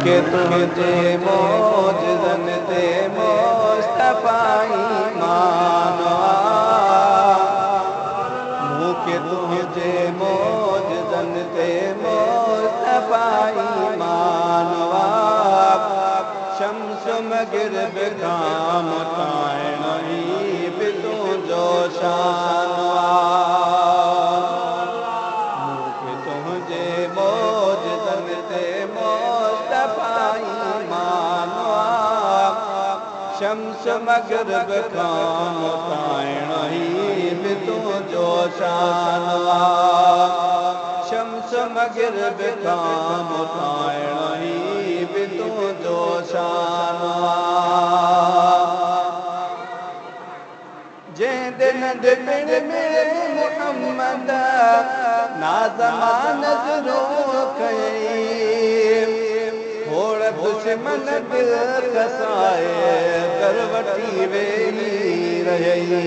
मूंखे तुंहिंजे मौजज़न ते मुस्तफ़ा ईमान मूंखे तुंहिंजे मौजज़न ते मुस्तफ़ा ईमान शम्स मग़रिब खां मुटाइण ई बि तुंहिंजो शान मूंखे तुंहिंजे मौजज़न ते मुस्तफ़ा ईमान शम्स मग़रिब खां मुटाइण ई बि तुंहिंजो शान शम्स मग़रिब खां मुटाइण ई बि तुंहिंजो शान जंहिं नंढपिण में मुहम्मद नाज़मा नज़रों कयई थोड़ दुश्मन दिल खसाए कर वठी वेही रही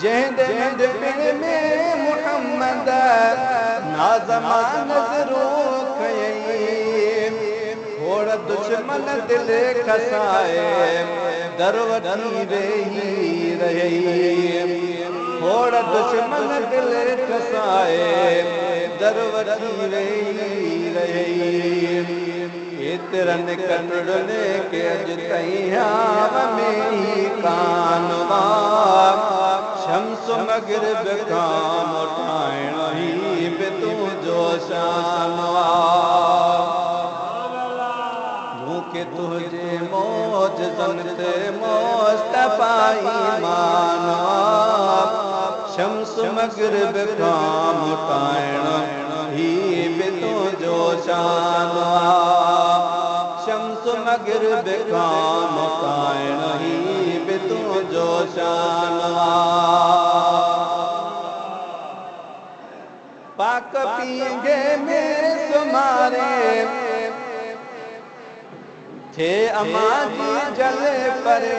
जंहिं नंढपिण में मुहम्मद नाज़मा नज़रों कयई थोड़ दुश्मन दिल खसाए दर वठी वेही रही थोड़ दुश्मन दिल खसाए दर वठी वेही रही एतिरनि कटड़नि के अॼु ताईं हाव में ई कानवा शम्स मग़रिब खां मुटाइण ई बि तुंहिंजो शान मूंखे तुंहिंजे मौजज़न ते मुस्तफ़ा ईमान शम्स मग़रिब खां मुटाइण ई बि तुंहिंजो शान शम्स मग़रिब खां मुटाइण ई बि तुंहिंजो शान पाक पींघे में सुमारे थे अमां जी जल परे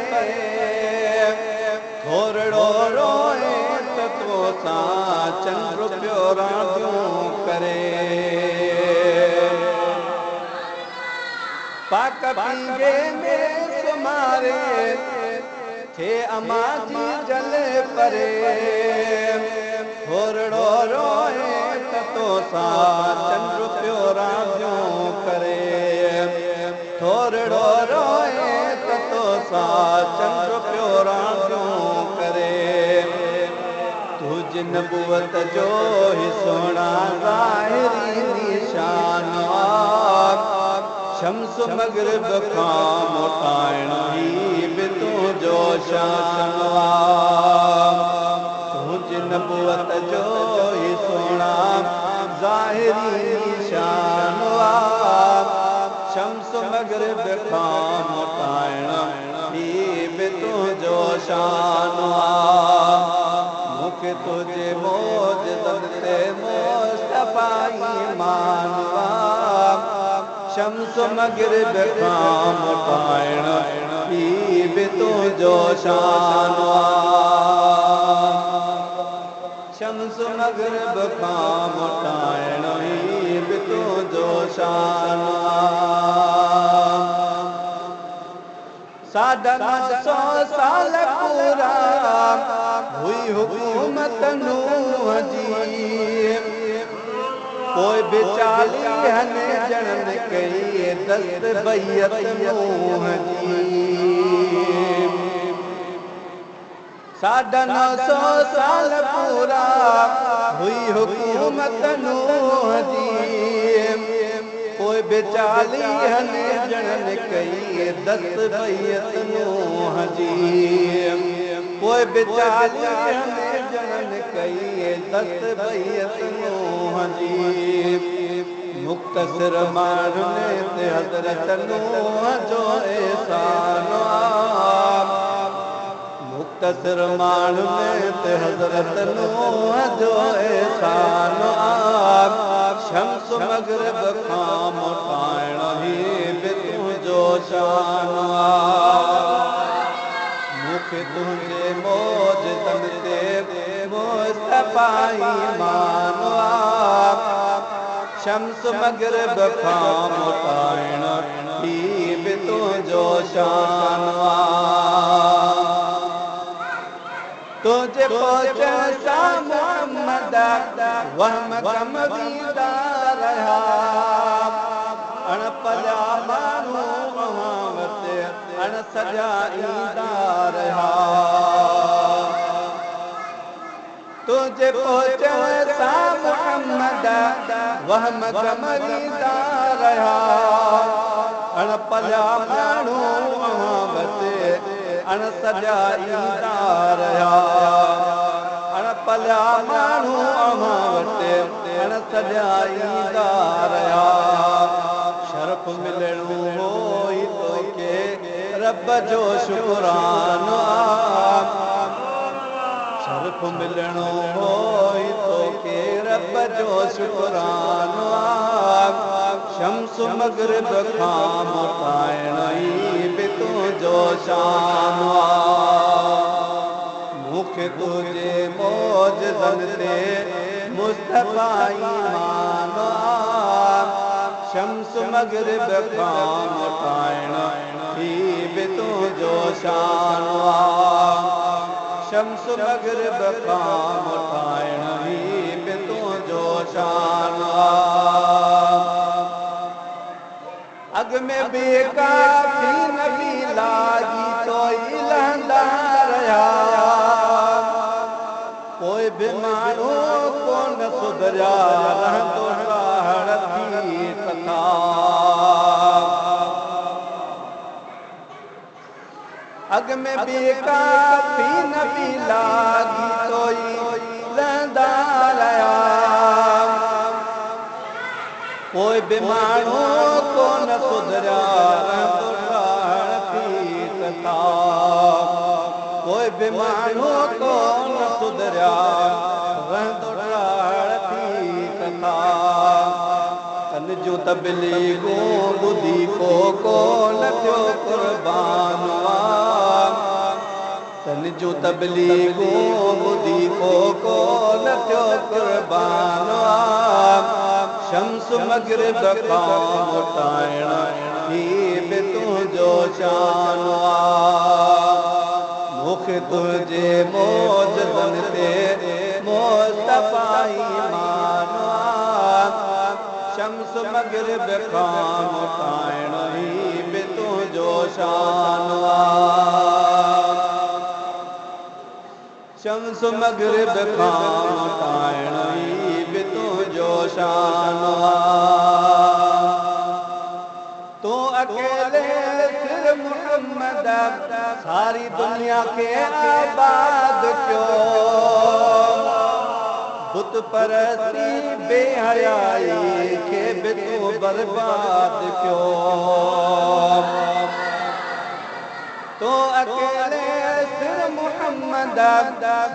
थोरड़ो रोए त तोसां चंद्र पियो रांदियूं करे पाक पींघे में सुमारे थे अमां जी जल परे थोरड़ो रोए त तोसां चंद्र पियो रांदियूं करे थोरड़ो रोए त तोसां चंद्र पियो रांदियूं करे तुझ नबूवत जो ही सोना ज़ाहिरी निशान शम्स मग़रिब खां मुटाइण ई बि तुंहिंजो शान तुझ नबूवत जो ही सोना ज़ाहिरी निशान शम्स मग़रिब खां मुटाइण ई बि तुंहिंजो शान मूंखे तुंहिंजे मौजज़न ते मुस्तफ़ा ईमान शम्स मग़रिब खां मुटाइण ई बि तुंहिंजो शान शम्स मग़रिब खां मुटाइण ई बि तुंहिंजो शान साढा 900 साल पूरा हुई हुकूमत नूह जी पोइ बि 40 ॼणनि कई दस्त बैयत नूह जी साढा 900 साल पूरा हुई हुकूमत नूह जी पोइ बि 40 ॼणनि कई दस्त बैयत नूह जी पोइ बि 40 ॼणनि कई दस्त बैयत नूह जी मुख़्तसिर माण्हुनि ते हज़रत नूह जो एहसान मुख़्तसिर माण्हुनि ते हज़रत नूह जो एहसान शम्स मग़रिब खां मुटाइण ई बि तुंहिंजो शान मूंखे तुंहिंजे मौजज़न ते मुस्तफ़ा ईमान शम्स मगरिब खां मोटाइण ही बि तुंहिंजो शान तुझे पहुचण सां मोहम्मद वहम गम वींदा रहिया अणपलिया माण्हू अव्हां वटि अण सॼा ईंदा रहिया तुझे पहुचण सां मोहम्मद वहम गम वींदा रहिया अणपलिया माण्हू अव्हां वटि अण सॼा ईंदा रहिया अणपलिया माण्हू अव्हां वटि अण सॼा ईंदा रहिया शरफ़ मिलणो होई तोखे रब जो शुक्रानो शरफ़ मिलणो होई तोखे रब जो शुक्रानो शम्स मगरिब खां मोटाइण ई बि तुंहिंजो शान मूंखे तुंहिंजे मौजज़नि ते मुस्तफ़ा ईमान शम्स मगरिब खां मोटाइण ई बि तुंहिंजो शान शम्स मगरिब खां मोटाइण ई बि तुंहिंजो शान अॻ में बि काफ़ी नबी लागी तो ई लहंदा रहिया पोइ बि माण्हू कोन सुधरिया रहंदो काहड़ थी कथा अॻ में बि काफ़ी नबी लागी तो ई लहंदा रहिया पोइ बि माण्हू कोन सुधरिया रहंदो काहड़ थी कथा पोइ बि माण्हू कोन सुधरिया रहंदो काहड़ थी कथा तन जूं तबलीगूं ॿुधी को कोन थियो क़ुर्बान तन जूं तबलीगूं ॿुधी को कोन थियो क़ुर्बान शम्स मगरिब खां मोटाइण ही बि तुंहिंजो शान मूंखे तुंहिंजे मौजज़नि ते मुस्तफ़ा ईमान शम्स मगरिब खां मोटाइण ही बि तुंहिंजो शान शम्स मगरिब खां मोटाइण ही बि तुंहिंजो शान तूं अकेले सिर मोहम्मद सारी दुनिया खे आबाद कयो बुत परस्ती बेहयाई खे बि तूं बर्बाद कयो तूं अकेले सिर मोहम्मद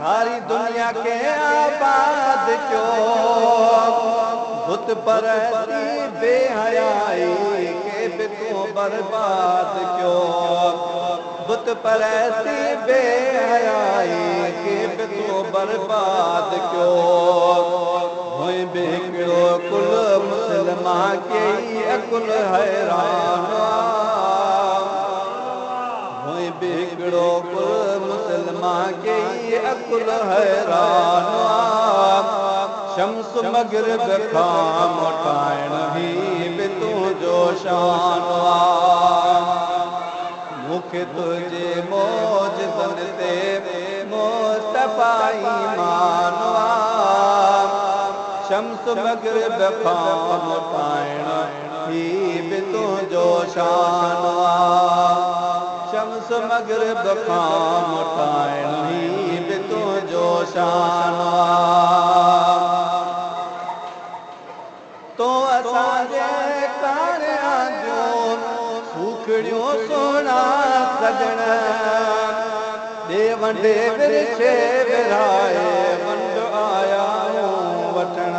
सारी दुनिया खे आबाद कयो बुत परस्ती बेहयाई खे बि तूं बर्बाद कयो बुत परस्ती बेहयाई खे बि तूं बर्बाद कयो हुई बि हिकिड़ो कुल मुस्लमान के ई अकुल हैरान हुई बि हिकिड़ो कुल मुस्लमान के ई अकुल हैरान शम्स मगरिब खां मोटाइण ही बि तुंहिंजो शान मूंखे तुंहिंजे मौजज़नि ते मुस्तफ़ा ईमान शम्स मगरिब खां मोटाइण ही बि तुंहिंजो शान शम्स मगरिब खां मोटाइण ही बि तुंहिंजो शान तो असांजे कारियां जूं सूखड़ियूं सोना सजण ॾे वंडे विरछे विराए वंड आया वठण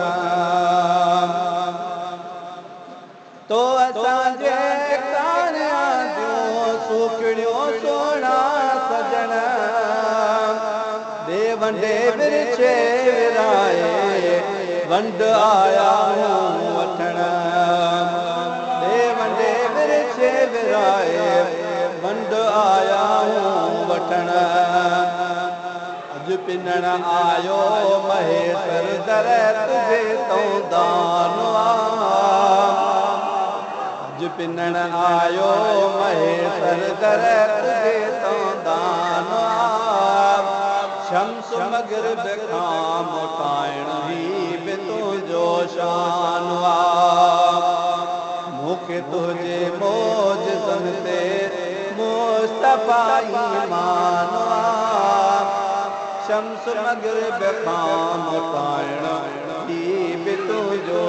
तो असांजे कारियां जूं सूखड़ियूं सोना सजण ॾे वंडे विरछे विराए वंड आया हूँ वठण दे वंडे विरछे विराए वंड आया हूँ वठण अज पिनण आयो महेश्वर दर तुझे तो दानवा अज पिनण आयो महेश्वर दर तुझे तो दानवा शम्स मगरिब खां मोटाइण ही बि तुंहिंजो शानवा मूंखे तुंहिंजे मौजज़नि ते मुस्तफ़ा ईमानवा शम्स मगरिब खां मोटाइण ही बि तुंहिंजो